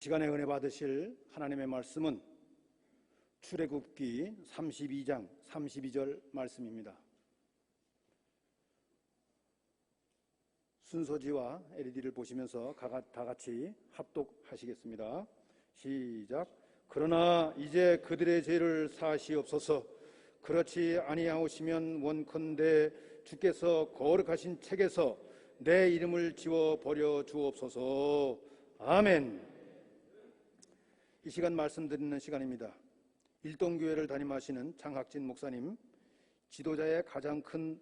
시간에 은혜 받으실 하나님의 말씀은 출애굽기 32장 32절 말씀입니다. 순서지와 LED를 보시면서 다 같이 합독하시겠습니다. 시작. 그러나 이제 그들의 죄를 사하시옵소서. 그렇지 아니하오시면 원컨대 주께서 거룩하신 책에서 내 이름을 지워 버려 주옵소서. 아멘. 이 시간 말씀드리는 시간입니다. 일동교회를 담임하시는 장학진 목사님, 지도자의 가장 큰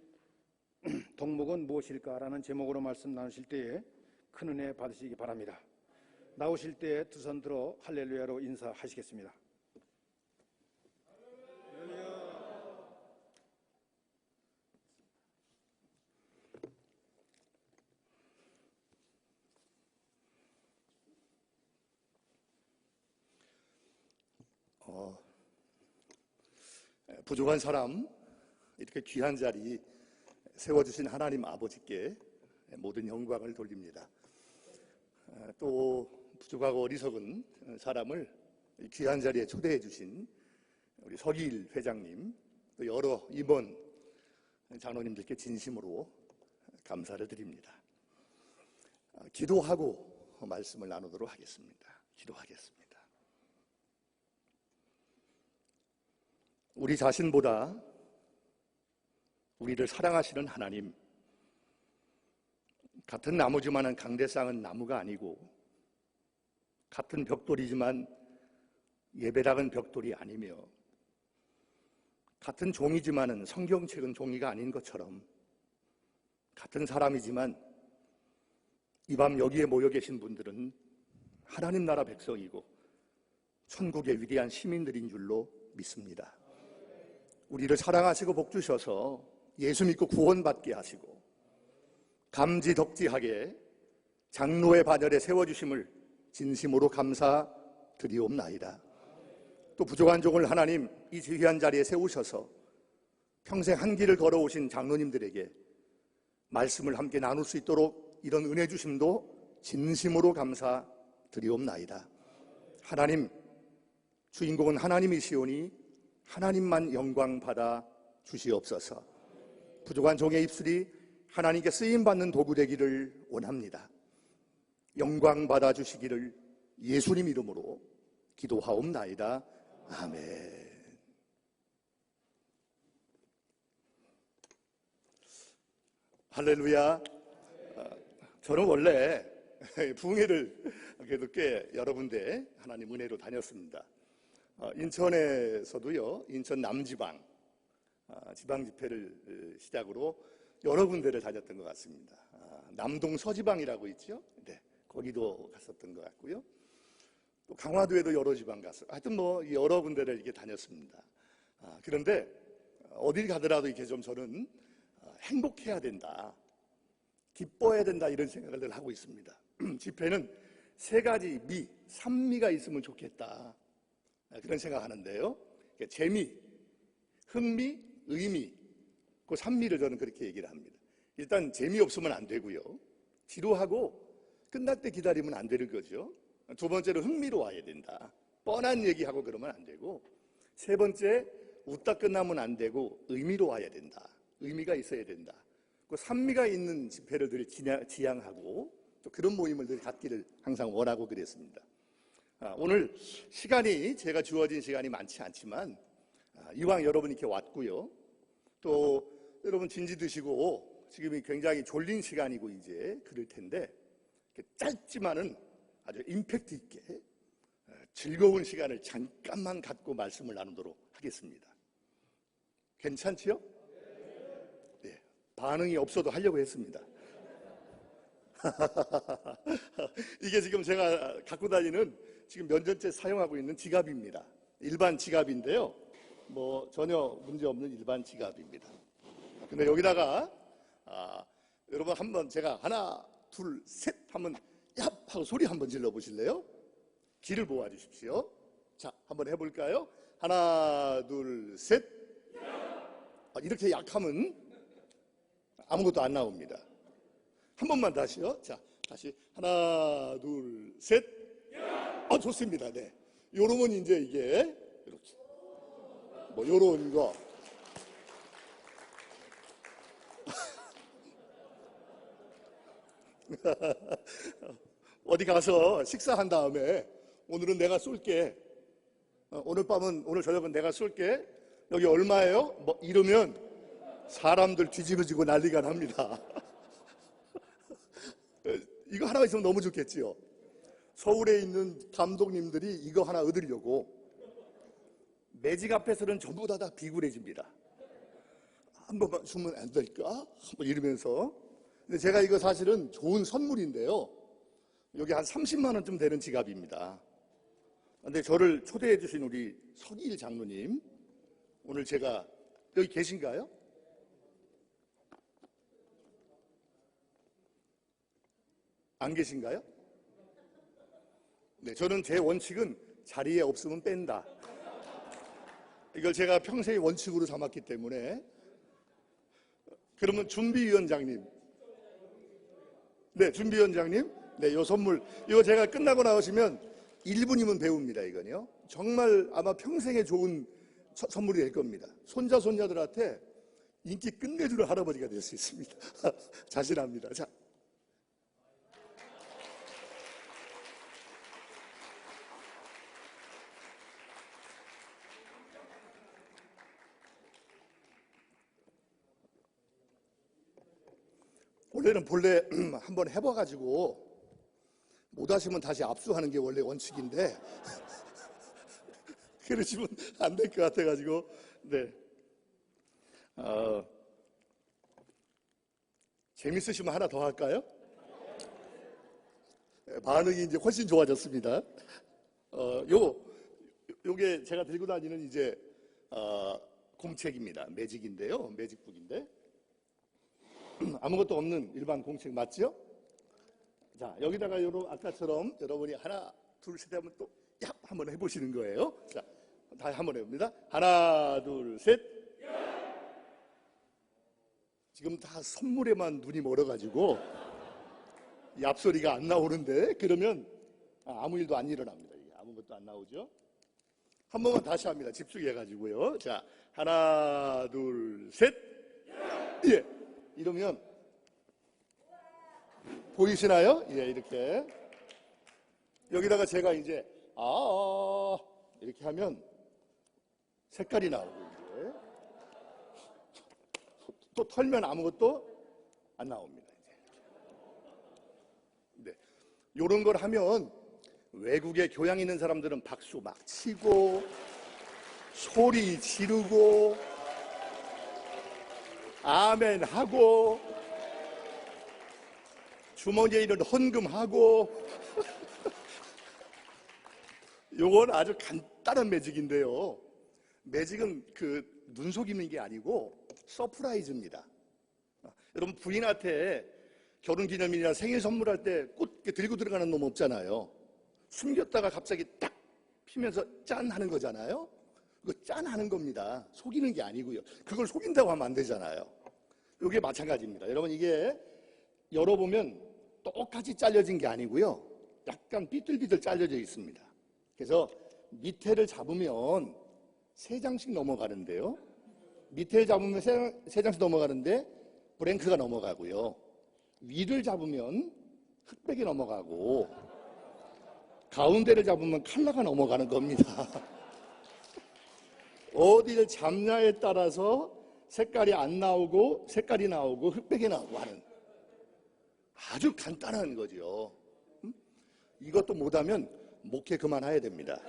덕목은 무엇일까라는 제목으로 말씀 나누실 때에 큰 은혜 받으시기 바랍니다. 나오실 때 두 손 들어 할렐루야로 인사하시겠습니다. 부족한 사람, 이렇게 귀한 자리 세워주신 하나님 아버지께 모든 영광을 돌립니다. 또 부족하고 어리석은 사람을 귀한 자리에 초대해 주신 우리 서기일 회장님, 또 여러 임원 장로님들께 진심으로 감사를 드립니다. 기도하고 말씀을 나누도록 하겠습니다. 기도하겠습니다. 우리 자신보다 우리를 사랑하시는 하나님, 같은 나무지만은 강대상은 나무가 아니고, 같은 벽돌이지만 예배당은 벽돌이 아니며, 같은 종이지만은 성경책은 종이가 아닌 것처럼, 같은 사람이지만 이 밤 여기에 모여 계신 분들은 하나님 나라 백성이고 천국의 위대한 시민들인 줄로 믿습니다. 우리를 사랑하시고 복주셔서 예수 믿고 구원받게 하시고 감지덕지하게 장로의 반열에 세워주심을 진심으로 감사드리옵나이다. 또 부족한 종을 하나님 이 귀한 자리에 세우셔서 평생 한 길을 걸어오신 장로님들에게 말씀을 함께 나눌 수 있도록 이런 은혜 주심도 진심으로 감사드리옵나이다. 하나님, 주인공은 하나님이시오니 하나님만 영광 받아 주시옵소서. 부족한 종의 입술이 하나님께 쓰임받는 도구 되기를 원합니다. 영광 받아 주시기를 예수님 이름으로 기도하옵나이다. 아멘. 할렐루야. 저는 원래 부흥회를 그래도 꽤 여러 군데 하나님 은혜로 다녔습니다. 인천에서도요, 인천 남지방 지방 집회를 시작으로 여러 군데를 다녔던 것 같습니다. 남동 서지방이라고 있죠. 네, 거기도 갔었던 것 같고요. 또 강화도에도 여러 지방 갔어요. 하여튼 뭐 여러 군데를 이렇게 다녔습니다. 그런데 어딜 가더라도 이렇게 좀 저는 행복해야 된다, 기뻐해야 된다, 이런 생각을 늘 하고 있습니다. 집회는 세 가지 미, 삼미가 있으면 좋겠다, 그런 생각하는데요. 재미, 흥미, 의미, 그 삼미를 저는 그렇게 얘기를 합니다. 일단 재미없으면 안 되고요. 지루하고 끝날 때 기다리면 안 되는 거죠. 두 번째로 흥미로 와야 된다. 뻔한 얘기하고 그러면 안 되고, 세 번째 웃다 끝나면 안 되고 의미로 와야 된다. 의미가 있어야 된다. 그 삼미가 있는 집회를 늘 지향하고 또 그런 모임을 늘 갖기를 항상 원하고 그랬습니다. 오늘 시간이 제가 주어진 시간이 많지 않지만 이왕 여러분 이렇게 왔고요. 또 여러분 진지 드시고 지금이 굉장히 졸린 시간이고 이제 그럴 텐데 짧지만은 아주 임팩트 있게 즐거운 시간을 잠깐만 갖고 말씀을 나누도록 하겠습니다. 괜찮지요? 네, 반응이 없어도 하려고 했습니다. 이게 지금 제가 갖고 다니는 지금 몇 년째 사용하고 있는 지갑입니다. 일반 지갑인데요, 뭐 전혀 문제없는 일반 지갑입니다. 근데 여기다가 여러분 한번 제가 하나 둘 셋 하면 얍 하고 소리 한번 질러 보실래요? 귀를 모아 주십시오. 자, 한번 해볼까요? 하나 둘 셋. 이렇게 약하면 아무것도 안 나옵니다. 한 번만 다시요. 자, 다시 하나 둘 셋. 좋습니다. 네. 요러면 이제 이게 이렇게 뭐 요런 거 어디 가서 식사한 다음에 오늘은 내가 쏠게. 오늘 저녁은 내가 쏠게. 여기 얼마예요? 뭐 이러면 사람들 뒤집어지고 난리가 납니다. 이거 하나 있으면 너무 좋겠지요. 서울에 있는 감독님들이 이거 하나 얻으려고 매직 앞에서는 전부 다 비굴해집니다. 한 번만 주면 안 될까? 한번 이러면서. 근데 제가 이거 사실은 좋은 선물인데요. 여기 한 30만 원쯤 되는 지갑입니다. 근데 저를 초대해 주신 우리 서기일 장로님, 오늘 제가 여기 계신가요? 안 계신가요? 네, 저는 제 원칙은 자리에 없으면 뺀다. 이걸 제가 평생의 원칙으로 삼았기 때문에. 그러면 준비위원장님. 네, 준비위원장님. 네, 요 선물. 이거 제가 끝나고 나오시면 1분이면 배웁니다, 이건요. 정말 아마 평생에 좋은 선물이 될 겁니다. 손자들한테 인기 끝내주는 할아버지가 될 수 있습니다. 자신합니다. 자. 원래는 본래 한번 해봐가지고 못하시면 다시 압수하는 게 원래 원칙인데 그러시면 안 될 것 같아가지고. 네. 재밌으시면 하나 더 할까요? 반응이 이제 훨씬 좋아졌습니다. 요게 제가 들고 다니는 이제 공책입니다. 매직인데요. 매직북인데. 아무것도 없는 일반 공책 맞죠? 자, 여기다가 아까처럼 여러분이 하나, 둘, 셋 하면 또 얍! 한번 해보시는 거예요. 자, 다시 한번 해봅니다. 하나, 둘, 셋. 지금 다 선물에만 눈이 멀어가지고 이 앞소리가 안 나오는데, 그러면 아무 일도 안 일어납니다. 이게 아무것도 안 나오죠? 한 번만 다시 합니다. 집중해가지고요. 자, 하나, 둘, 셋. 예. 이러면 보이시나요? 예, 이렇게. 여기다가 제가 이제 이렇게 하면 색깔이 나오고, 이제 또 털면 아무것도 안 나옵니다. 이제 이렇게. 네, 요런 걸 하면 외국에 교양 있는 사람들은 박수 막 치고 소리 지르고 아멘 하고 주머니에 있는 헌금하고. 요건 아주 간단한 매직인데요. 매직은 그 눈 속이는 게 아니고 서프라이즈입니다. 여러분, 부인한테 결혼기념일이나 생일 선물할 때 꽃 들고 들어가는 놈 없잖아요. 숨겼다가 갑자기 딱 피면서 짠 하는 거잖아요. 그거 짠 하는 겁니다. 속이는 게 아니고요. 그걸 속인다고 하면 안 되잖아요. 이게 마찬가지입니다. 여러분, 이게 열어보면 똑같이 잘려진 게 아니고요. 약간 삐뚤삐뚤 잘려져 있습니다. 그래서 밑에를 잡으면 3장씩 넘어가는데요. 밑에를 잡으면 3장씩 넘어가는데 브랭크가 넘어가고요. 위를 잡으면 흑백이 넘어가고 가운데를 잡으면 칼라가 넘어가는 겁니다. 어디를 잡냐에 따라서 색깔이 안 나오고 색깔이 나오고 흑백이 나오고 하는 아주 간단한 거죠. 이것도 못하면 목회 그만해야 됩니다.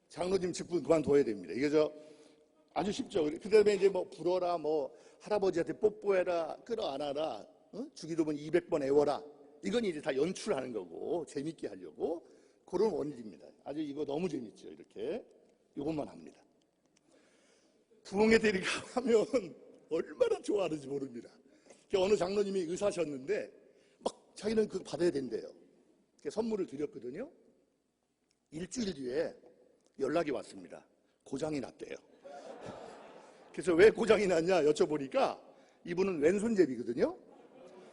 장로님 직분 그만둬야 됩니다. 이게 아주 쉽죠. 그 다음에 이제 뭐 불어라, 뭐 할아버지한테 뽀뽀해라, 끌어안아라, 주기도문 200번 애워라. 이건 이제 다 연출하는 거고 재밌게 하려고 그런 원리입니다. 아주 이거 너무 재밌죠. 이렇게 이것만 합니다. 부흥회 데리고 하면 얼마나 좋아하는지 모릅니다. 어느 장로님이 의사셨는데 막 자기는 그거 받아야 된대요. 선물을 드렸거든요. 일주일 뒤에 연락이 왔습니다. 고장이 났대요. 그래서 왜 고장이 났냐 여쭤보니까 이분은 왼손잡이거든요.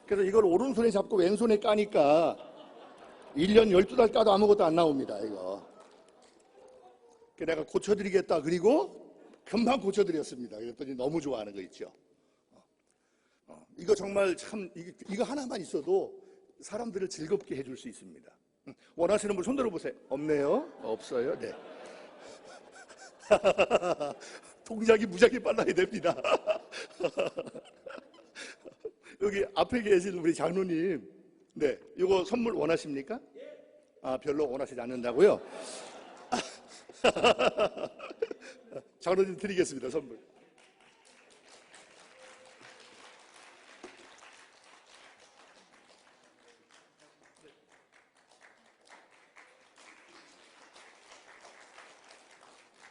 그래서 이걸 오른손에 잡고 왼손에 까니까 1년 12달 까도 아무것도 안 나옵니다, 이거. 내가 고쳐드리겠다. 그리고 금방 고쳐드렸습니다. 그랬더니 너무 좋아하는 거 있죠. 이거 정말 참, 이거 하나만 있어도 사람들을 즐겁게 해줄 수 있습니다. 원하시는 분 손 들어보세요. 없네요? 없어요? 네. 동작이 무지하게 빨라야 됩니다. 여기 앞에 계신 우리 장로님, 네, 이거 선물 원하십니까? 아, 별로 원하시지 않는다고요? 장로님 드리겠습니다, 선물.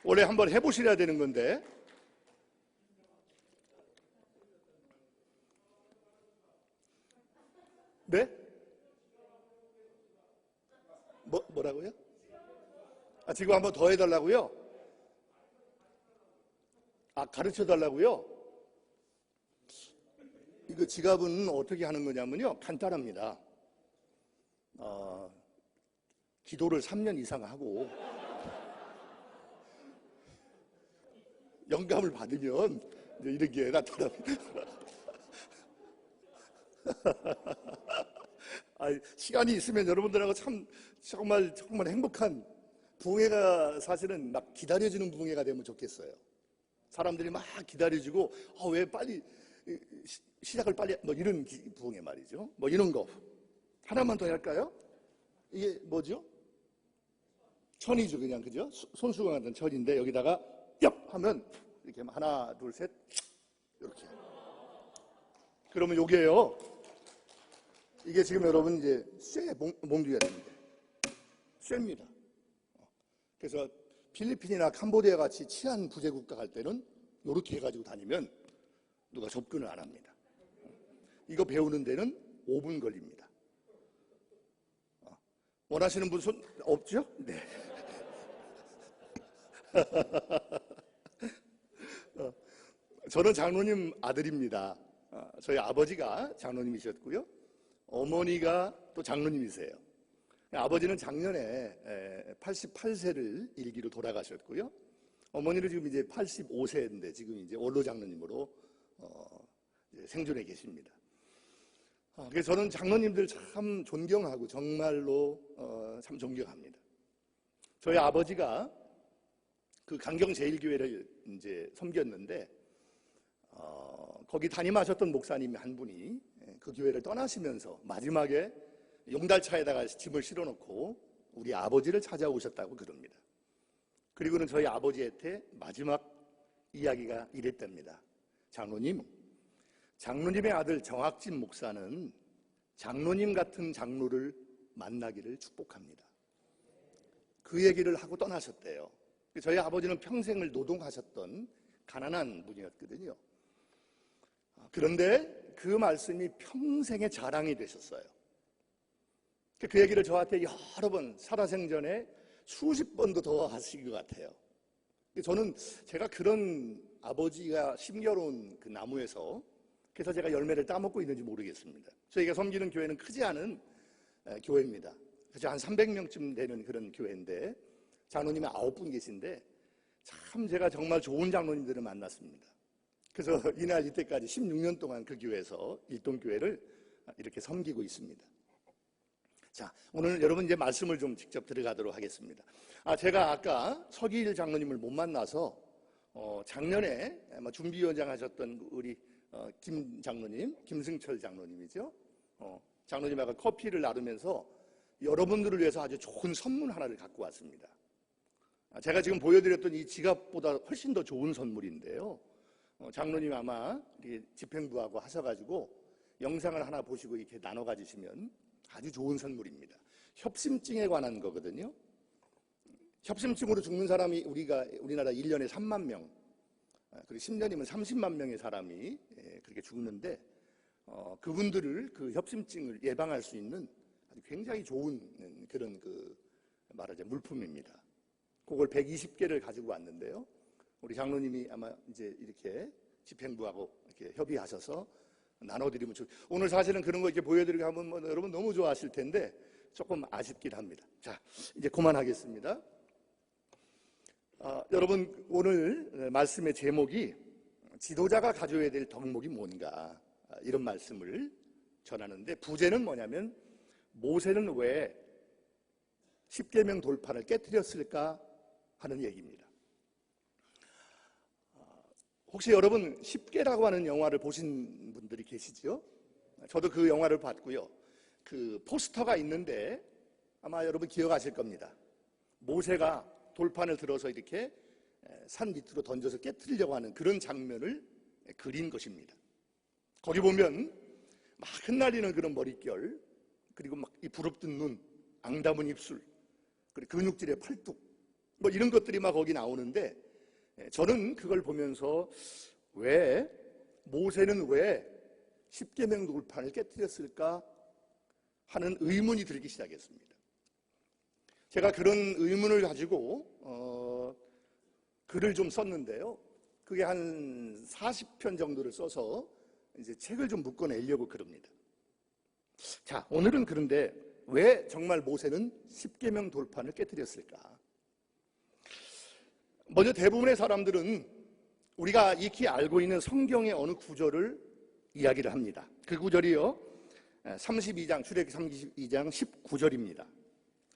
원래 한번 해보셔야 되는 건데. 네? 뭐라고요? 아, 지금 한번 더 해달라고요? 아, 가르쳐 달라고요? 이거 지갑은 어떻게 하는 거냐면요, 간단합니다. 기도를 3년 이상 하고 영감을 받으면 이제 이런 게 나타납니다. 시간이 있으면 여러분들하고 정말 행복한 부흥회가 사실은 막 기다려지는 부흥회가 되면 좋겠어요. 사람들이 막 기다려지고 왜 빨리 시작을 빨리 뭐 이런 부흥회 말이죠. 뭐 이런 거 하나만 더 할까요? 이게 뭐죠? 천이죠, 그냥. 그죠? 손수건 같은 천인데 여기다가 얍 하면 이렇게 하나 둘 셋 이렇게. 그러면 요게요, 이게 지금 여러분 이제 쇠 몽둥이가 됩니다. 쇠입니다. 그래서 필리핀이나 캄보디아 같이 치안 부재 국가 갈 때는 요렇게 해가지고 다니면 누가 접근을 안 합니다. 이거 배우는 데는 5분 걸립니다. 원하시는 분 손 없죠? 네. 저는 장로님 아들입니다. 저희 아버지가 장로님이셨고요. 어머니가 또 장로님이세요. 아버지는 작년에 88세를 일기로 돌아가셨고요. 어머니는 지금 이제 85세인데 지금 이제 원로 장로님으로 생존해 계십니다. 그래서 저는 장로님들 참 존경하고 정말로 참 존경합니다. 저희 아버지가 그 강경제일교회를 이제 섬겼는데 거기 담임하셨던 목사님 한 분이 그 교회를 떠나시면서 마지막에 용달차에다가 짐을 실어놓고 우리 아버지를 찾아오셨다고 그럽니다. 그리고는 저희 아버지한테 마지막 이야기가 이랬답니다. 장로님의 아들 정학진 목사는 장로님 같은 장로를 만나기를 축복합니다. 그 얘기를 하고 떠나셨대요. 저희 아버지는 평생을 노동하셨던 가난한 분이었거든요. 그런데 그 말씀이 평생의 자랑이 되셨어요. 그 얘기를 저한테 여러 번 살아생전에 수십 번도 더 하신 것 같아요. 저는 제가 그런 아버지가 심겨놓은 그 나무에서 그래서 제가 열매를 따먹고 있는지 모르겠습니다. 저희가 섬기는 교회는 크지 않은 교회입니다. 그래서 한 300명쯤 되는 그런 교회인데 장로님이 9분 계신데 참 제가 정말 좋은 장로님들을 만났습니다. 그래서 이날 이때까지 16년 동안 그 교회에서 일동교회를 이렇게 섬기고 있습니다. 자, 오늘 여러분 이제 말씀을 좀 직접 들어가도록 하겠습니다. 제가 아까 서기일 장로님을 못 만나서 작년에 아마 준비위원장 하셨던 우리 김 장로님, 김승철 장로님이죠. 장로님하고 커피를 나누면서 여러분들을 위해서 아주 좋은 선물 하나를 갖고 왔습니다. 제가 지금 보여드렸던 이 지갑보다 훨씬 더 좋은 선물인데요. 장로님 아마 집행부하고 하셔가지고 영상을 하나 보시고 이렇게 나눠 가지시면 아주 좋은 선물입니다. 협심증에 관한 거거든요. 협심증으로 죽는 사람이 우리나라 1년에 3만 명, 그리고 10년이면 30만 명의 사람이 그렇게 죽는데 그분들을 그 협심증을 예방할 수 있는 아주 굉장히 좋은 그런 말하자면 물품입니다. 그걸 120개를 가지고 왔는데요. 우리 장로님이 아마 이제 이렇게 집행부하고 이렇게 협의하셔서 나눠드리면 오늘 사실은 그런 거 이렇게 보여드리고 하면 여러분 너무 좋아하실 텐데 조금 아쉽긴 합니다. 자, 이제 그만하겠습니다. 여러분, 오늘 말씀의 제목이 지도자가 가져야 될 덕목이 뭔가, 이런 말씀을 전하는데, 부제는 뭐냐면 모세는 왜 십계명 돌파를 깨뜨렸을까 하는 얘기입니다. 혹시 여러분 십계라고 하는 영화를 보신 분들이 계시죠? 저도 그 영화를 봤고요. 그 포스터가 있는데 아마 여러분 기억하실 겁니다. 모세가 돌판을 들어서 이렇게 산 밑으로 던져서 깨뜨리려고 하는 그런 장면을 그린 것입니다. 거기 보면 막 흩날리는 그런 머릿결, 그리고 막 이 부릅뜬 눈, 앙담은 입술, 그리고 근육질의 팔뚝, 뭐 이런 것들이 막 거기 나오는데, 저는 그걸 보면서 모세는 왜 십계명 돌판을 깨뜨렸을까 하는 의문이 들기 시작했습니다. 제가 그런 의문을 가지고 글을 좀 썼는데요. 그게 한 40편 정도를 써서 이제 책을 좀 묶어내려고 그럽니다. 자, 오늘은 그런데 왜 정말 모세는 십계명 돌판을 깨뜨렸을까? 먼저 대부분의 사람들은 우리가 익히 알고 있는 성경의 어느 구절을 이야기를 합니다. 그 구절이요, 32장, 출애굽기 32장 19절입니다.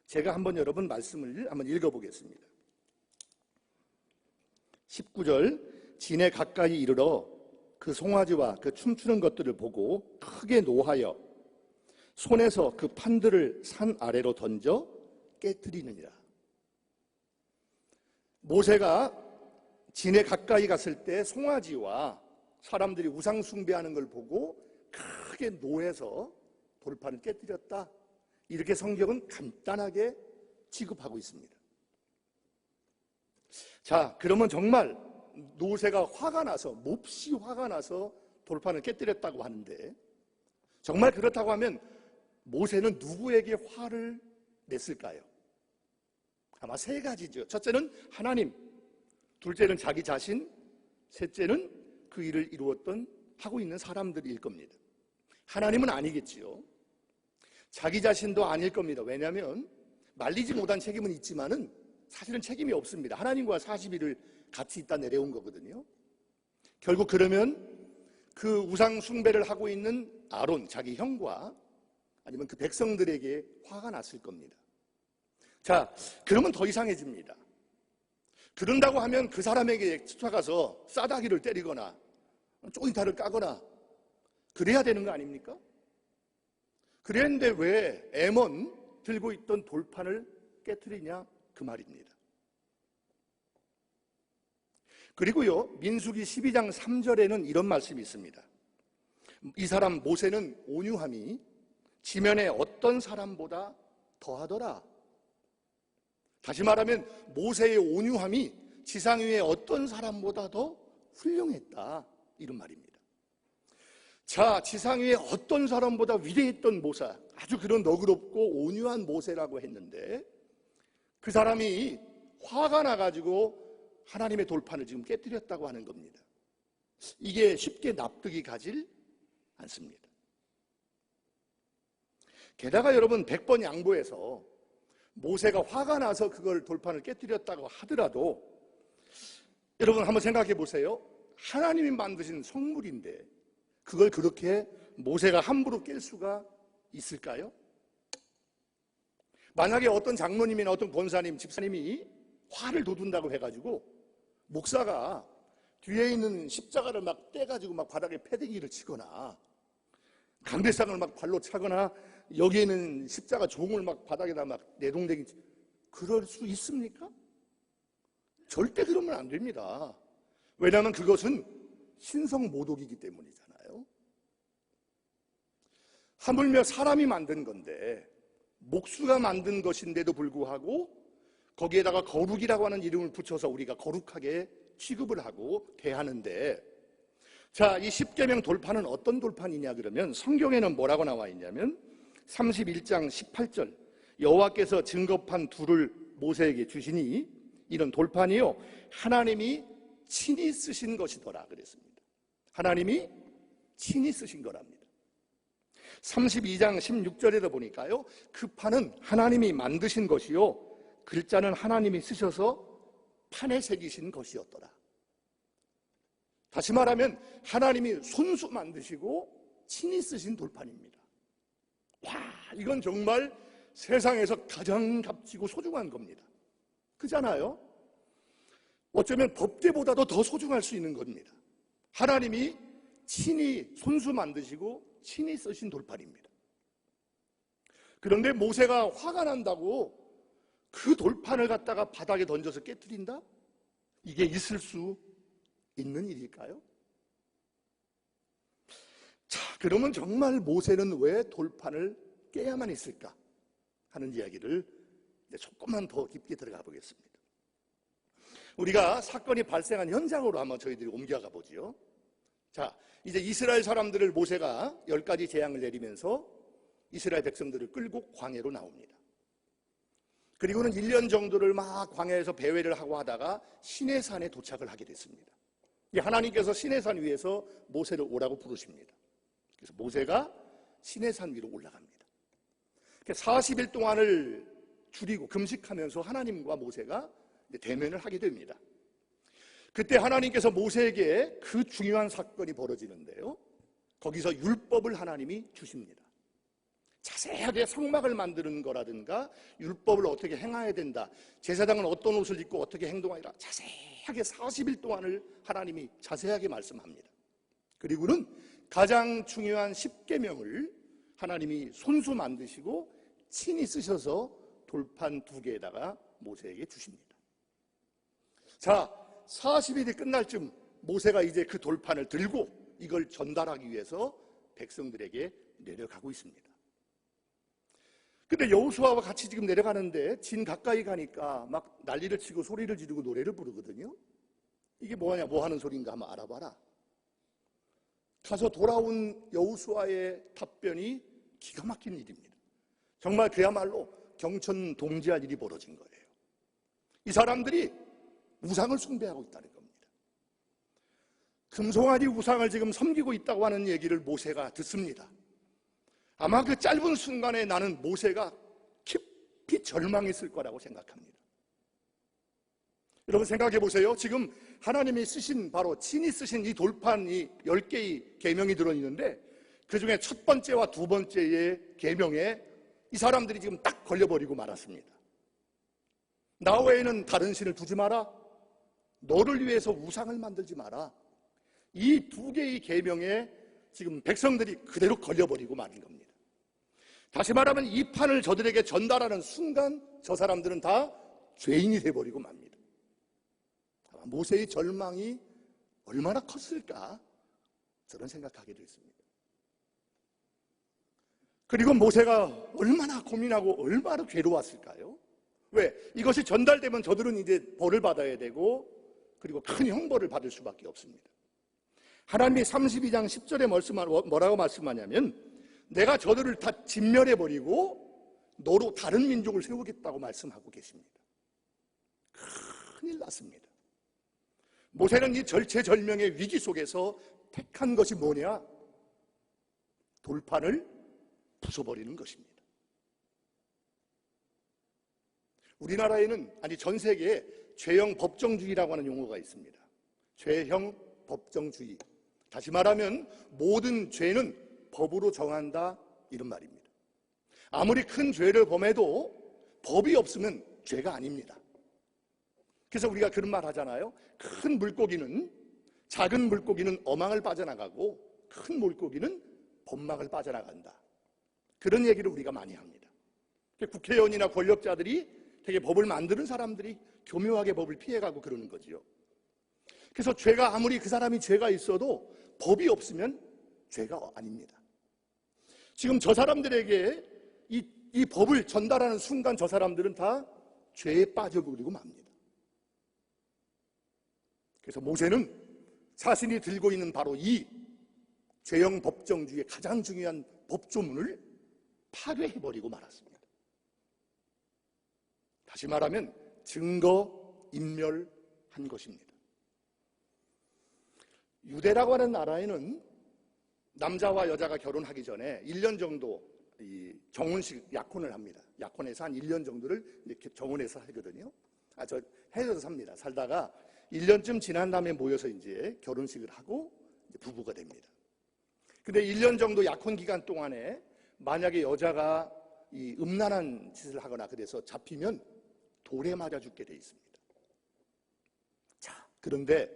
제가 한번 여러분 말씀을 한번 읽어보겠습니다. 19절, 진에 가까이 이르러 그 송아지와 그 춤추는 것들을 보고 크게 노하여 손에서 그 판들을 산 아래로 던져 깨뜨리느니라. 모세가 진에 가까이 갔을 때 송아지와 사람들이 우상 숭배하는 걸 보고 크게 노해서 돌판을 깨뜨렸다. 이렇게 성경은 간단하게 취급하고 있습니다. 자, 그러면 정말 모세가 화가 나서, 몹시 화가 나서 돌판을 깨뜨렸다고 하는데, 정말 그렇다고 하면 모세는 누구에게 화를 냈을까요? 아마 세 가지죠. 첫째는 하나님, 둘째는 자기 자신, 셋째는 그 일을 하고 있는 사람들일 겁니다. 하나님은 아니겠지요. 자기 자신도 아닐 겁니다. 왜냐하면 말리지 못한 책임은 있지만은 사실은 책임이 없습니다. 하나님과 40일을 같이 있다 내려온 거거든요. 결국 그러면 그 우상 숭배를 하고 있는 아론, 자기 형과 아니면 그 백성들에게 화가 났을 겁니다. 자, 그러면 더 이상해집니다. 그런다고 하면 그 사람에게 쫓아가서 싸다기를 때리거나 쪼인타를 까거나 그래야 되는 거 아닙니까? 그랬는데 왜 에몬 들고 있던 돌판을 깨트리냐 그 말입니다. 그리고요, 민수기 12장 3절에는 이런 말씀이 있습니다. 이 사람 모세는 온유함이 지면에 어떤 사람보다 더하더라. 다시 말하면 모세의 온유함이 지상 위에 어떤 사람보다 더 훌륭했다, 이런 말입니다. 자, 지상 위에 어떤 사람보다 위대했던 모세, 아주 그런 너그럽고 온유한 모세라고 했는데 그 사람이 화가 나가지고 하나님의 돌판을 지금 깨뜨렸다고 하는 겁니다. 이게 쉽게 납득이 가질 않습니다. 게다가 여러분 100번 양보해서 모세가 화가 나서 그걸 돌판을 깨뜨렸다고 하더라도 여러분 한번 생각해 보세요. 하나님이 만드신 성물인데 그걸 그렇게 모세가 함부로 깰 수가 있을까요? 만약에 어떤 장로님이나 어떤 권사님, 집사님이 화를 돋운다고 해가지고 목사가 뒤에 있는 십자가를 막 떼가지고 막 바닥에 패대기를 치거나 강대상을 막 발로 차거나 여기에 있는 십자가 종을 막 바닥에다 막 내동댕이 그럴 수 있습니까? 절대 그러면 안 됩니다. 왜냐하면 그것은 신성모독이기 때문이잖아요. 하물며 사람이 만든 건데 목수가 만든 것인데도 불구하고 거기에다가 거룩이라고 하는 이름을 붙여서 우리가 거룩하게 취급을 하고 대하는데, 자, 이 십계명 돌판은 어떤 돌판이냐 그러면 성경에는 뭐라고 나와 있냐면 31장 18절 여호와께서 증거판 둘을 모세에게 주시니 이런 돌판이요 하나님이 친히 쓰신 것이더라 그랬습니다. 하나님이 친히 쓰신 거랍니다. 32장 16절에도 보니까요, 그 판은 하나님이 만드신 것이요 글자는 하나님이 쓰셔서 판에 새기신 것이었더라. 다시 말하면 하나님이 손수 만드시고 친히 쓰신 돌판입니다. 와, 이건 정말 세상에서 가장 값지고 소중한 겁니다. 그잖아요? 어쩌면 법궤보다도 더 소중할 수 있는 겁니다. 하나님이 친히 손수 만드시고 친히 쓰신 돌판입니다. 그런데 모세가 화가 난다고 그 돌판을 갖다가 바닥에 던져서 깨뜨린다? 이게 있을 수 있는 일일까요? 자, 그러면 정말 모세는 왜 돌판을 깨야만 했을까 하는 이야기를 이제 조금만 더 깊게 들어가 보겠습니다. 우리가 사건이 발생한 현장으로 한번 저희들이 옮겨가 보지요. 자, 이제 이스라엘 사람들을 모세가 10가지 재앙을 내리면서 이스라엘 백성들을 끌고 광야로 나옵니다. 그리고는 1년 정도를 막 광야에서 배회를 하고 하다가 시내산에 도착을 하게 됐습니다. 하나님께서 시내산 위에서 모세를 오라고 부르십니다. 그래서 모세가 시내산 위로 올라갑니다. 40일 동안을 줄이고 금식하면서 하나님과 모세가 대면을 하게 됩니다. 그때 하나님께서 모세에게 그 중요한 사건이 벌어지는데요, 거기서 율법을 하나님이 주십니다. 자세하게 성막을 만드는 거라든가 율법을 어떻게 행해야 된다, 제사장은 어떤 옷을 입고 어떻게 행동하리라, 자세하게 40일 동안을 하나님이 자세하게 말씀합니다. 그리고는 가장 중요한 10계명을 하나님이 손수 만드시고 친히 쓰셔서 돌판 2개에다가 모세에게 주십니다. 자, 40일이 끝날 쯤 모세가 이제 그 돌판을 들고 이걸 전달하기 위해서 백성들에게 내려가고 있습니다. 근데 여호수아와 같이 지금 내려가는데 진 가까이 가니까 막 난리를 치고 소리를 지르고 노래를 부르거든요. 이게 뭐하냐, 뭐 하는 소리인가 한번 알아봐라. 가서 돌아온 여호수아의 답변이 기가 막힌 일입니다. 정말 그야말로 경천동지할 일이 벌어진 거예요. 이 사람들이 우상을 숭배하고 있다는 겁니다. 금송아지 우상을 지금 섬기고 있다고 하는 얘기를 모세가 듣습니다. 아마 그 짧은 순간에 나는 모세가 깊이 절망했을 거라고 생각합니다. 여러분 생각해 보세요. 지금 하나님이 쓰신, 바로 친히 쓰신 이 돌판이 10개의 계명이 들어있는데 그 중에 첫 번째와 두 번째의 계명에 이 사람들이 지금 딱 걸려버리고 말았습니다. 나 외에는 다른 신을 두지 마라, 너를 위해서 우상을 만들지 마라. 이 2개의 계명에 지금 백성들이 그대로 걸려버리고 마는 겁니다. 다시 말하면 이 판을 저들에게 전달하는 순간 저 사람들은 다 죄인이 돼버리고 맙니다. 모세의 절망이 얼마나 컸을까, 저는 생각하게 됐습니다. 그리고 모세가 얼마나 고민하고 얼마나 괴로웠을까요? 왜? 이것이 전달되면 저들은 이제 벌을 받아야 되고 그리고 큰 형벌을 받을 수밖에 없습니다. 하나님이 32장 10절에 뭐라고 말씀하냐면 내가 저들을 다 진멸해버리고 너로 다른 민족을 세우겠다고 말씀하고 계십니다. 큰일 났습니다. 모세는 이 절체절명의 위기 속에서 택한 것이 뭐냐? 돌판을 부숴버리는 것입니다. 우리나라에는, 아니 전 세계에 죄형 법정주의라고 하는 용어가 있습니다. 죄형 법정주의. 다시 말하면 모든 죄는 법으로 정한다, 이런 말입니다. 아무리 큰 죄를 범해도 법이 없으면 죄가 아닙니다. 그래서 우리가 그런 말 하잖아요. 큰 물고기는, 작은 물고기는 어망을 빠져나가고 큰 물고기는 법망을 빠져나간다, 그런 얘기를 우리가 많이 합니다. 국회의원이나 권력자들이 되게 법을 만드는 사람들이 교묘하게 법을 피해가고 그러는 거지요. 그래서 죄가, 아무리 그 사람이 죄가 있어도 법이 없으면 죄가 아닙니다. 지금 저 사람들에게 이 법을 전달하는 순간 저 사람들은 다 죄에 빠져버리고 맙니다. 그래서 모세는 자신이 들고 있는 바로 이 죄형 법정주의의 가장 중요한 법조문을 파괴해버리고 말았습니다. 다시 말하면 증거 인멸한 것입니다. 유대라고 하는 나라에는 남자와 여자가 결혼하기 전에 1년 정도 이 정혼식 약혼을 합니다. 약혼해서 한 1년 정도를 이렇게 정혼해서 하거든요. 헤어져서 삽니다. 살다가 1년쯤 지난 다음에 모여서 이제 결혼식을 하고 이제 부부가 됩니다. 근데 1년 정도 약혼 기간 동안에 만약에 여자가 이 음란한 짓을 하거나 그래서 잡히면 돌에 맞아 죽게 돼 있습니다. 자, 그런데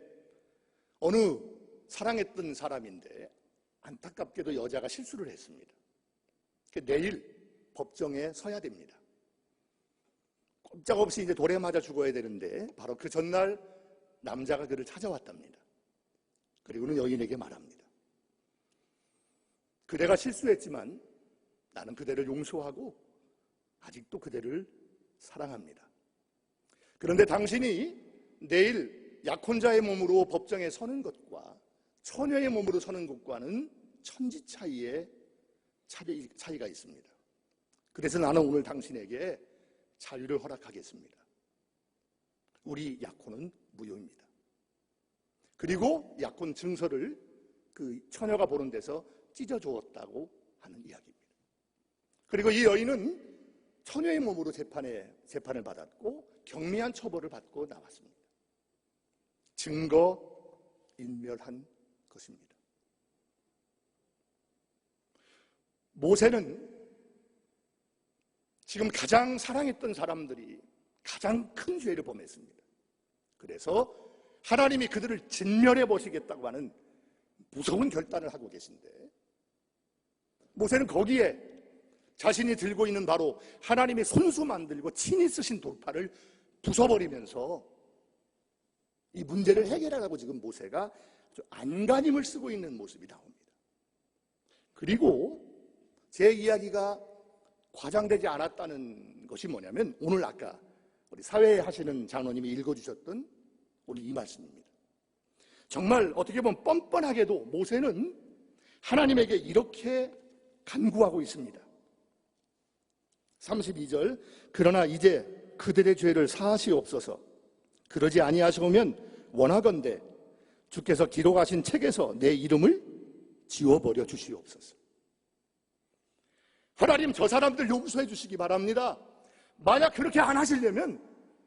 어느 사랑했던 사람인데 안타깝게도 여자가 실수를 했습니다. 내일 법정에 서야 됩니다. 꼼짝없이 이제 돌에 맞아 죽어야 되는데 바로 그 전날 남자가 그를 찾아왔답니다. 그리고는 여인에게 말합니다. 그대가 실수했지만 나는 그대를 용서하고 아직도 그대를 사랑합니다. 그런데 당신이 내일 약혼자의 몸으로 법정에 서는 것과 처녀의 몸으로 서는 것과는 천지 차이의 차이가 있습니다. 그래서 나는 오늘 당신에게 자유를 허락하겠습니다. 우리 약혼은 무효입니다. 그리고 약혼 증서를 그 처녀가 보는 데서 찢어주었다고 하는 이야기입니다. 그리고 이 여인은 처녀의 몸으로 재판을 받았고 경미한 처벌을 받고 나왔습니다. 증거 인멸한 것입니다. 모세는 지금 가장 사랑했던 사람들이 가장 큰 죄를 범했습니다. 그래서 하나님이 그들을 진멸해 보시겠다고 하는 무서운 결단을 하고 계신데 모세는 거기에 자신이 들고 있는 바로 하나님이 손수 만들고 친히 쓰신 돌파를 부숴버리면서 이 문제를 해결하라고 지금 모세가 아주 안간힘을 쓰고 있는 모습이 나옵니다. 그리고 제 이야기가 과장되지 않았다는 것이 뭐냐면 오늘 아까 우리 사회에 하시는 장로님이 읽어주셨던 오늘 이 말씀입니다. 정말 어떻게 보면 뻔뻔하게도 모세는 하나님에게 이렇게 간구하고 있습니다. 32절 그러나 이제 그들의 죄를 사하시옵소서. 그러지 아니하시오면 원하건대 주께서 기록하신 책에서 내 이름을 지워버려 주시옵소서. 하나님 저 사람들 용서해 주시기 바랍니다. 만약 그렇게 안 하시려면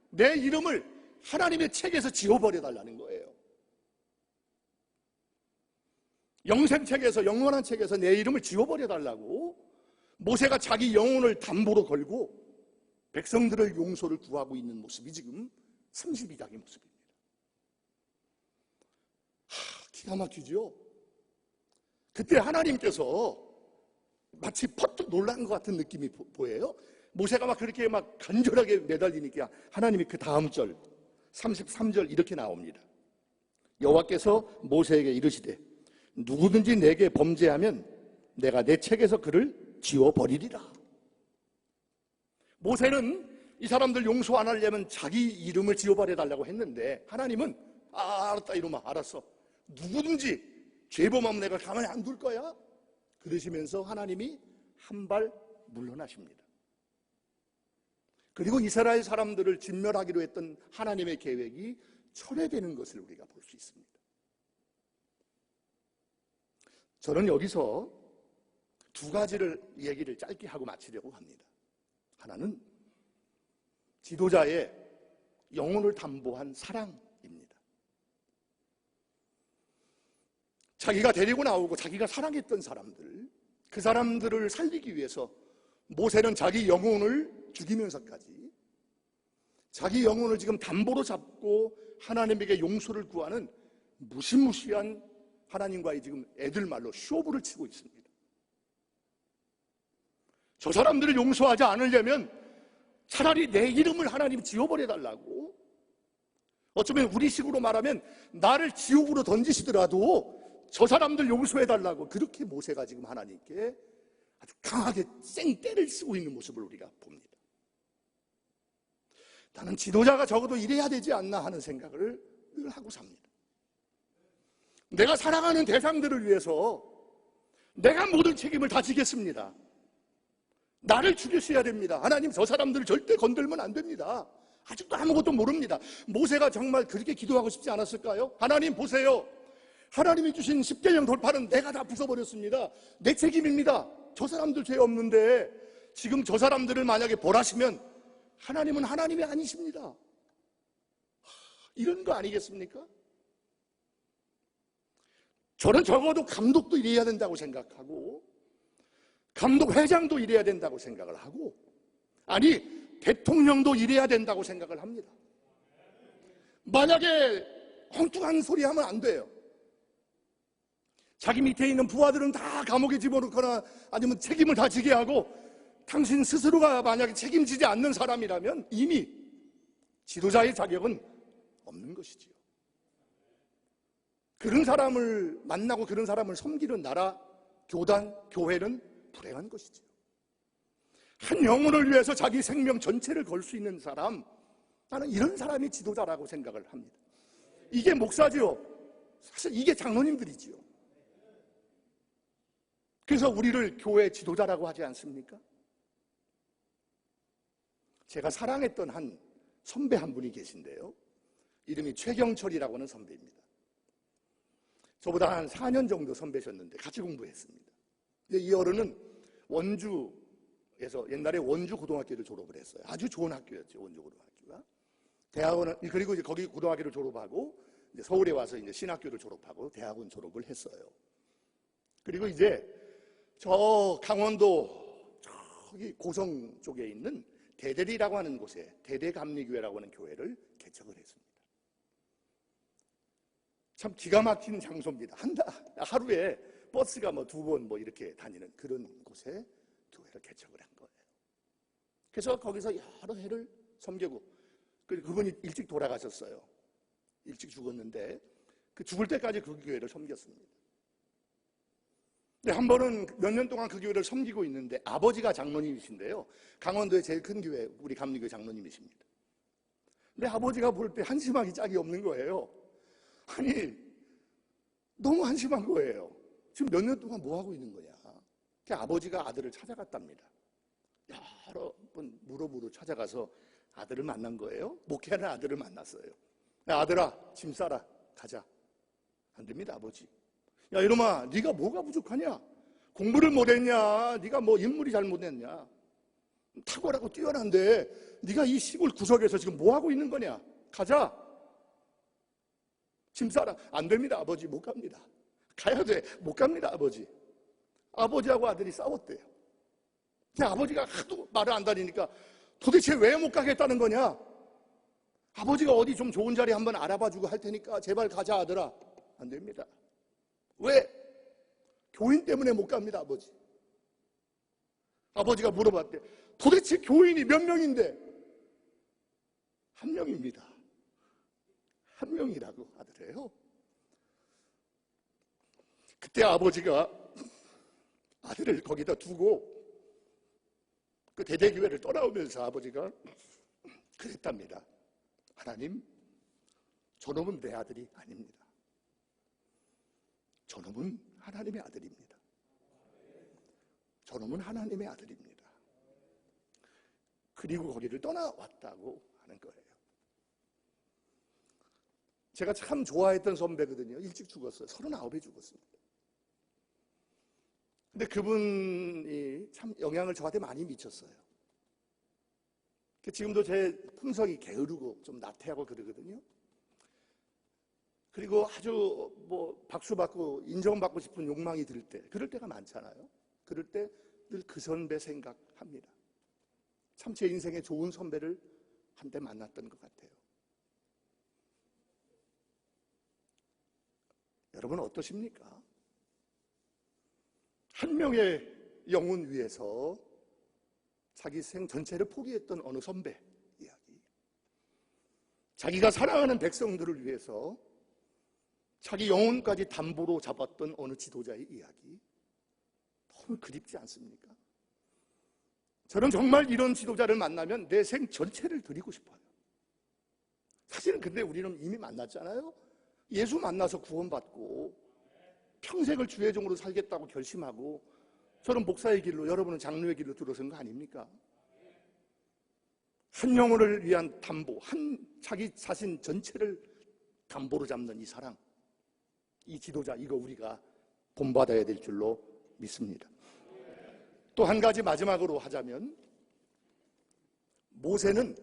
내 이름을 하나님의 책에서 지워버려 달라는 거예요. 영생책에서 영원한 책에서 내 이름을 지워버려 달라고 모세가 자기 영혼을 담보로 걸고 백성들을 용서를 구하고 있는 모습이 지금 32장의 모습입니다. 기가 막히죠? 그때 하나님께서 마치 퍼뜩 놀란 것 같은 느낌이 보여요. 모세가 막 그렇게 막 간절하게 매달리니까 하나님이 그 다음 절 33절 이렇게 나옵니다. 여호와께서 모세에게 이르시되 누구든지 내게 범죄하면 내가 내 책에서 그를 지워버리리라. 모세는 이 사람들 용서 안 하려면 자기 이름을 지워버려달라고 했는데 하나님은 알았다 이러면 알았어. 누구든지 죄범하면 내가 가만히 안 둘 거야. 그러시면서 하나님이 한 발 물러나십니다. 그리고 이스라엘 사람들을 진멸하기로 했던 하나님의 계획이 철회되는 것을 우리가 볼 수 있습니다. 저는 여기서 두 가지를 얘기를 짧게 하고 마치려고 합니다. 하나는 지도자의 영혼을 담보한 사랑입니다. 자기가 데리고 나오고 자기가 사랑했던 사람들, 그 사람들을 살리기 위해서 모세는 자기 영혼을 죽이면서까지 자기 영혼을 지금 담보로 잡고 하나님에게 용서를 구하는 무시무시한 하나님과의 지금 애들 말로 쇼부를 치고 있습니다. 저 사람들을 용서하지 않으려면 차라리 내 이름을 하나님 지워버려 달라고, 어쩌면 우리식으로 말하면 나를 지옥으로 던지시더라도 저 사람들 용서해 달라고 그렇게 모세가 지금 하나님께 아주 강하게 생떼를 쓰고 있는 모습을 우리가 봅니다. 나는 지도자가 적어도 이래야 되지 않나 하는 생각을 늘 하고 삽니다. 내가 사랑하는 대상들을 위해서 내가 모든 책임을 다 지겠습니다. 나를 죽이셔야 됩니다. 하나님 저 사람들을 절대 건들면 안 됩니다. 아직도 아무것도 모릅니다. 모세가 정말 그렇게 기도하고 싶지 않았을까요? 하나님 보세요. 하나님이 주신 10계명 돌파는 내가 다 부숴버렸습니다. 내 책임입니다. 저 사람들 죄 없는데 지금 저 사람들을 만약에 벌하시면 하나님은 하나님이 아니십니다. 이런 거 아니겠습니까? 저는 적어도 감독도 이래야 된다고 생각하고 감독회장도 이래야 된다고 생각을 하고, 아니 대통령도 이래야 된다고 생각을 합니다. 만약에 엉뚱한 소리 하면 안 돼요. 자기 밑에 있는 부하들은 다 감옥에 집어넣거나 아니면 책임을 다 지게 하고 당신 스스로가 만약에 책임지지 않는 사람이라면 이미 지도자의 자격은 없는 것이지요. 그런 사람을 만나고 그런 사람을 섬기는 나라, 교단, 교회는 불행한 것이지요. 한 영혼을 위해서 자기 생명 전체를 걸 수 있는 사람, 나는 이런 사람이 지도자라고 생각을 합니다. 이게 목사지요. 사실 이게 장로님들이지요. 그래서 우리를 교회 지도자라고 하지 않습니까? 제가 사랑했던 한 선배 한 분이 계신데요. 이름이 최경철이라고 하는 선배입니다. 저보다 한 4년 정도 선배셨는데 같이 공부했습니다. 이 어른은 원주에서 옛날에 원주 고등학교를 졸업을 했어요. 아주 좋은 학교였죠, 원주 고등학교가. 대학원은, 그리고 이제 거기 고등학교를 졸업하고 이제 서울에 와서 이제 신학교를 졸업하고 대학원 졸업을 했어요. 그리고 이제 저 강원도 저기 고성 쪽에 있는 대대리라고 하는 곳에 대대감리교회라고 하는 교회를 개척을 했습니다. 참 기가 막힌 장소입니다. 하루에 버스가 뭐 2번 뭐 이렇게 다니는 그런 곳에 교회를 개척을 한 거예요. 그래서 거기서 여러 해를 섬기고, 그분이 일찍 돌아가셨어요. 일찍 죽었는데 그 죽을 때까지 그 교회를 섬겼습니다. 근데 한 번은 몇 년 동안 그 교회를 섬기고 있는데 아버지가 장로님이신데요. 강원도의 제일 큰 교회, 우리 감리교회 장로님이십니다. 근데 아버지가 볼 때 한심하기 짝이 없는 거예요. 아니, 너무 한심한 거예요. 지금 몇 년 동안 뭐 하고 있는 거냐. 그래서 아버지가 아들을 찾아갔답니다. 여러 번 무릎으로 찾아가서 아들을 만난 거예요. 목회하는 아들을 만났어요. 야, 아들아, 짐 싸라, 가자. 안 됩니다, 아버지. 야, 이놈아, 네가 뭐가 부족하냐? 공부를 못했냐? 네가 뭐 인물이 잘못했냐? 탁월하고 뛰어난데 네가 이 시골 구석에서 지금 뭐 하고 있는 거냐? 가자. 짐 싸라. 안 됩니다, 아버지. 못 갑니다. 가야 돼. 못 갑니다, 아버지. 아버지하고 아들이 싸웠대요. 근데 아버지가 하도 말을 안 다니니까 도대체 왜 못 가겠다는 거냐? 아버지가 어디 좀 좋은 자리 한번 알아봐주고 할 테니까 제발 가자, 아들아. 안 됩니다. 왜? 교인 때문에 못 갑니다, 아버지. 아버지가 물어봤대. 도대체 교인이 몇 명인데? 한 명입니다. 한 명이라고 하더래요. 그때 아버지가 아들을 거기다 두고 그 대대교회를 떠나오면서 아버지가 그랬답니다. 하나님, 저놈은 내 아들이 아닙니다. 저놈은 하나님의 아들입니다. 저놈은 하나님의 아들입니다. 그리고 거기를 떠나왔다고 하는 거예요. 제가 참 좋아했던 선배거든요. 일찍 죽었어요. 39에 죽었습니다. 근데 그분이 참 영향을 저한테 많이 미쳤어요. 지금도 제 품성이 게으르고 좀 나태하고 그러거든요. 그리고 아주 뭐 박수받고 인정받고 싶은 욕망이 들 때, 그럴 때가 많잖아요. 그럴 때 늘 그 선배 생각합니다. 참 제 인생에 좋은 선배를 한때 만났던 것 같아요. 여러분 어떠십니까? 한 명의 영혼 위해서 자기 생 전체를 포기했던 어느 선배 이야기, 자기가 사랑하는 백성들을 위해서 자기 영혼까지 담보로 잡았던 어느 지도자의 이야기, 너무 그립지 않습니까? 저는 정말 이런 지도자를 만나면 내 생 전체를 드리고 싶어요. 사실은 근데 우리는 이미 만났잖아요. 예수 만나서 구원받고 평생을 주의 종으로 살겠다고 결심하고 저는 목사의 길로, 여러분은 장로의 길로 들어선 거 아닙니까? 한 영혼을 위한 담보, 자기 자신 전체를 담보로 잡는 이 사랑, 이 지도자, 이거 우리가 본받아야 될 줄로 믿습니다. 또 한 가지 마지막으로 하자면, 모세는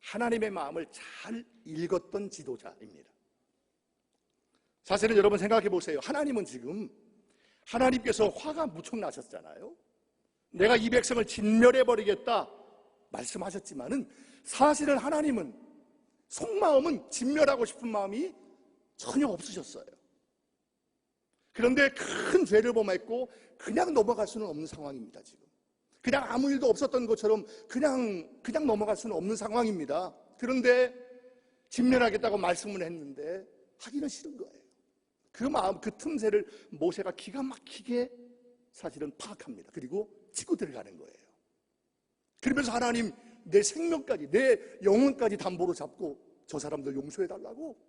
하나님의 마음을 잘 읽었던 지도자입니다. 사실은 여러분 생각해 보세요. 하나님은 지금, 하나님께서 화가 무척 나셨잖아요. 내가 이 백성을 진멸해 버리겠다 말씀하셨지만은, 사실은 하나님은 속마음은 진멸하고 싶은 마음이 전혀 없으셨어요. 그런데 큰 죄를 범했고 그냥 넘어갈 수는 없는 상황입니다. 지금 그냥 아무 일도 없었던 것처럼 그냥 넘어갈 수는 없는 상황입니다. 그런데 진멸하겠다고 말씀을 했는데 하기는 싫은 거예요. 그 마음, 그 틈새를 모세가 기가 막히게 사실은 파악합니다. 그리고 치고 들어가는 거예요. 그러면서 하나님, 내 생명까지, 내 영혼까지 담보로 잡고 저 사람들 용서해달라고,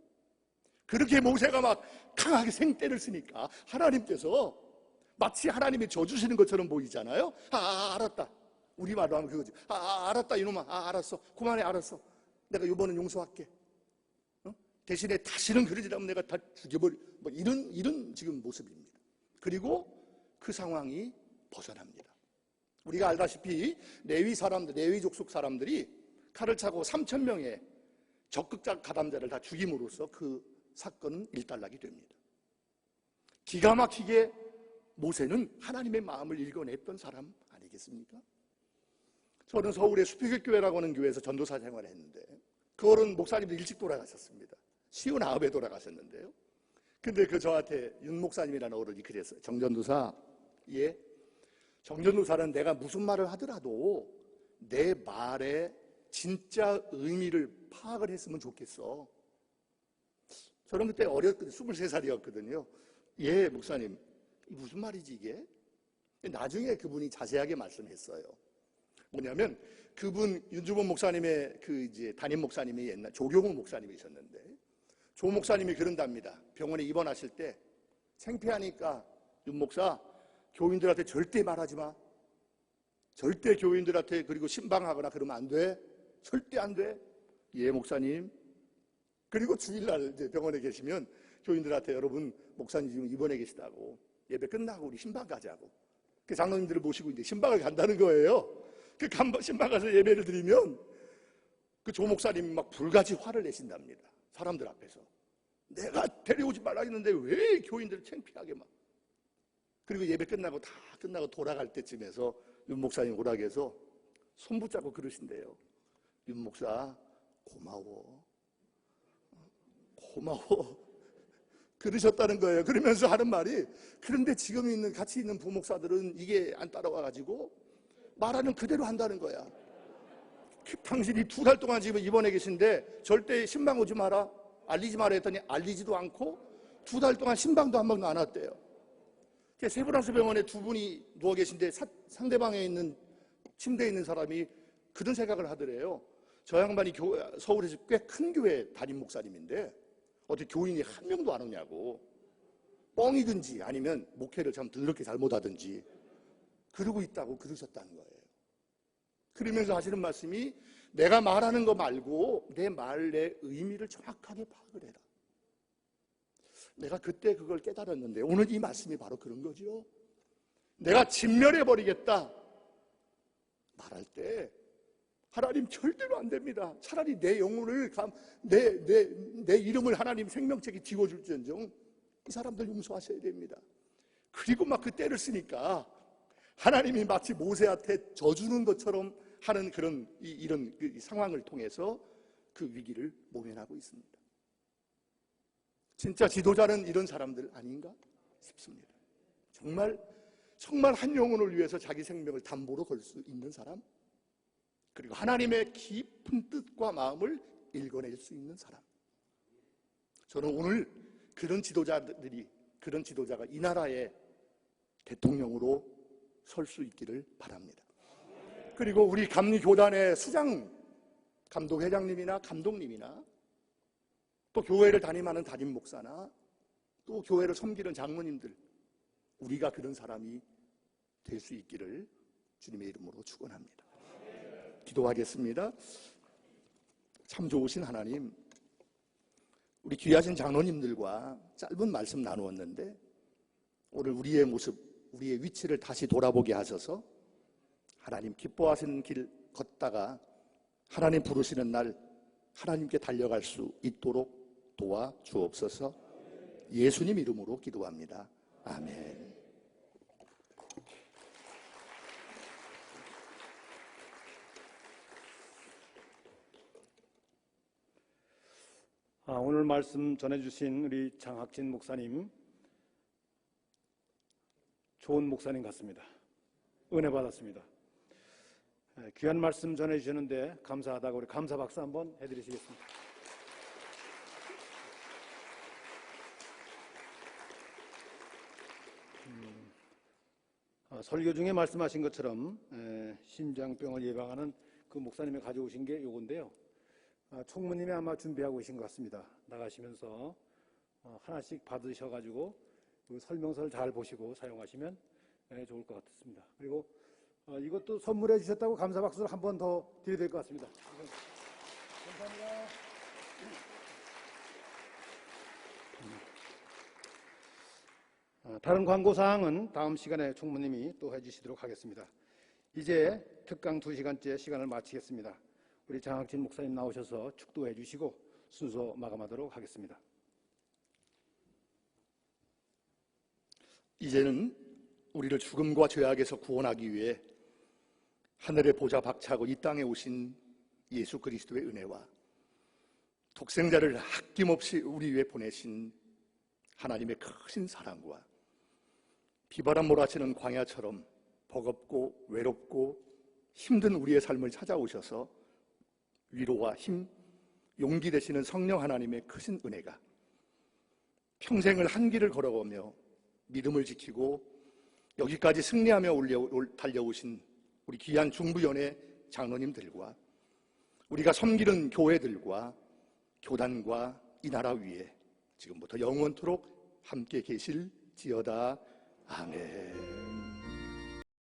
그렇게 모세가 막 강하게 생떼를 쓰니까 하나님께서 마치 하나님이 져주시는 것처럼 보이잖아요. 알았다. 우리 말로 하면 그거지. 알았다 이놈아. 알았어. 그만해. 알았어. 내가 이번엔 용서할게. 대신에 다시는 그러지 않으면 내가 다 죽여버려. 뭐 이런 지금 모습입니다. 그리고 그 상황이 벗어납니다. 우리가 알다시피 레위 족속 사람들이 칼을 차고 3,000명의 적극적 가담자를 다 죽임으로써 그 사건은 일단락이 됩니다. 기가 막히게 모세는 하나님의 마음을 읽어냈던 사람 아니겠습니까? 저는 서울의 수표교회라고 하는 교회에서 전도사 생활을 했는데, 그 어른 목사님도 일찍 돌아가셨습니다. 59에 돌아가셨는데요. 근데 저한테 윤 목사님이라는 어른이 그랬어요. 정전도사, 예, 정전도사는 내가 무슨 말을 하더라도 내 말의 진짜 의미를 파악을 했으면 좋겠어. 저는 그때 어렸거든요. 23살이었거든요. 예, 목사님, 무슨 말이지 이게? 나중에 그분이 자세하게 말씀했어요. 뭐냐면, 그분 윤주범 목사님의 이제 담임 목사님이 옛날 조경호 목사님이셨는데, 조 목사님이 그런답니다. 병원에 입원하실 때 창피하니까 윤 목사, 교인들한테 절대 말하지 마. 절대 교인들한테, 그리고 신방하거나 그러면 안 돼. 절대 안 돼. 예, 목사님. 그리고 주일날 이제 병원에 계시면 교인들한테, 여러분, 목사님 지금 입원해 계시다고, 예배 끝나고 우리 신방 가자고. 그 장로님들을 모시고 이제 신방을 간다는 거예요. 그 신방 가서 예배를 드리면 그 조 목사님이 막 불같이 화를 내신답니다. 사람들 앞에서. 내가 데려오지 말라 했는데 왜 교인들을 창피하게 막. 그리고 예배 끝나고 돌아갈 때쯤에서 윤 목사님 오락에서 손 붙잡고 그러신대요. 윤 목사, 고마워. 그러셨다는 거예요. 그러면서 하는 말이, 그런데 지금 같이 있는 부목사들은 이게 안 따라와가지고 말하는 그대로 한다는 거야. 당신이 2달 동안 지금 입원해 계신데 절대 신방 오지 마라, 알리지 마라 했더니 알리지도 않고 2달 동안 신방도 한 번도 안 왔대요. 세브란스 병원에 2분이 누워 계신데 상대방에 있는 침대에 있는 사람이 그런 생각을 하더래요. 저 양반이 서울에서 꽤 큰 교회 담임 목사님인데 어떻게 교인이 한 명도 안 오냐고, 뻥이든지 아니면 목회를 참 더럽게 잘못하든지 그러고 있다고 그러셨다는 거예요. 그러면서 하시는 말씀이, 내가 말하는 거 말고 내 말의 의미를 정확하게 파악을 해라. 내가 그때 그걸 깨달았는데 오늘 이 말씀이 바로 그런 거죠. 내가 진멸해버리겠다 말할 때 하나님 절대로 안 됩니다. 차라리 내 영혼을, 내 이름을 하나님 생명책에 지워줄지언정 이 사람들 용서하셔야 됩니다. 그리고 막 그 때를 쓰니까 하나님이 마치 모세한테 져주는 것처럼 하는 이런 상황을 통해서 그 위기를 모면하고 있습니다. 진짜 지도자는 이런 사람들 아닌가 싶습니다. 정말 한 영혼을 위해서 자기 생명을 담보로 걸 수 있는 사람, 그리고 하나님의 깊은 뜻과 마음을 읽어낼 수 있는 사람. 저는 오늘 그런 지도자가 이 나라의 대통령으로 설 수 있기를 바랍니다. 그리고 우리 감리교단의 수장 감독회장님이나 감독님이나 또 교회를 담임하는 담임 목사나 또 교회를 섬기는 장로님들, 우리가 그런 사람이 될 수 있기를 주님의 이름으로 축원합니다. 기도하겠습니다. 참 좋으신 하나님, 우리 귀하신 장로님들과 짧은 말씀 나누었는데 오늘 우리의 모습, 우리의 위치를 다시 돌아보게 하셔서 하나님 기뻐하시는 길 걷다가 하나님 부르시는 날 하나님께 달려갈 수 있도록 도와 주옵소서. 예수님 이름으로 기도합니다. 아멘. 오늘 말씀 전해주신 우리 장학진 목사님, 좋은 목사님 같습니다. 은혜 받았습니다. 귀한 말씀 전해주시는데 감사하다고 우리 감사 박수 한번 해드리시겠습니다. 설교 중에 말씀하신 것처럼 심장병을 예방하는 그 목사님이 가져오신 게 요건데요. 총무님이 아마 준비하고 계신 것 같습니다. 나가시면서 하나씩 받으셔가지고 그 설명서를 잘 보시고 사용하시면 좋을 것 같습니다. 그리고 이것도 선물해 주셨다고 감사 박수를 한 번 더 드려야 될 것 같습니다. 감사합니다. 다른 광고사항은 다음 시간에 총무님이 또 해주시도록 하겠습니다. 이제 특강 2시간째 시간을 마치겠습니다. 우리 장학진 목사님 나오셔서 축도해 주시고 순서 마감하도록 하겠습니다. 이제는 우리를 죽음과 죄악에서 구원하기 위해 하늘의 보좌 박차고 이 땅에 오신 예수 그리스도의 은혜와 독생자를 아낌없이 우리 위해 보내신 하나님의 크신 사랑과 비바람 몰아치는 광야처럼 버겁고 외롭고 힘든 우리의 삶을 찾아오셔서 위로와 힘, 용기 되시는 성령 하나님의 크신 은혜가 평생을 한 길을 걸어가며 믿음을 지키고 여기까지 승리하며 달려오신 우리 귀한 중부연의 장로님들과 우리가 섬기는 교회들과 교단과 이 나라 위에 지금부터 영원토록 함께 계실지어다. 아멘.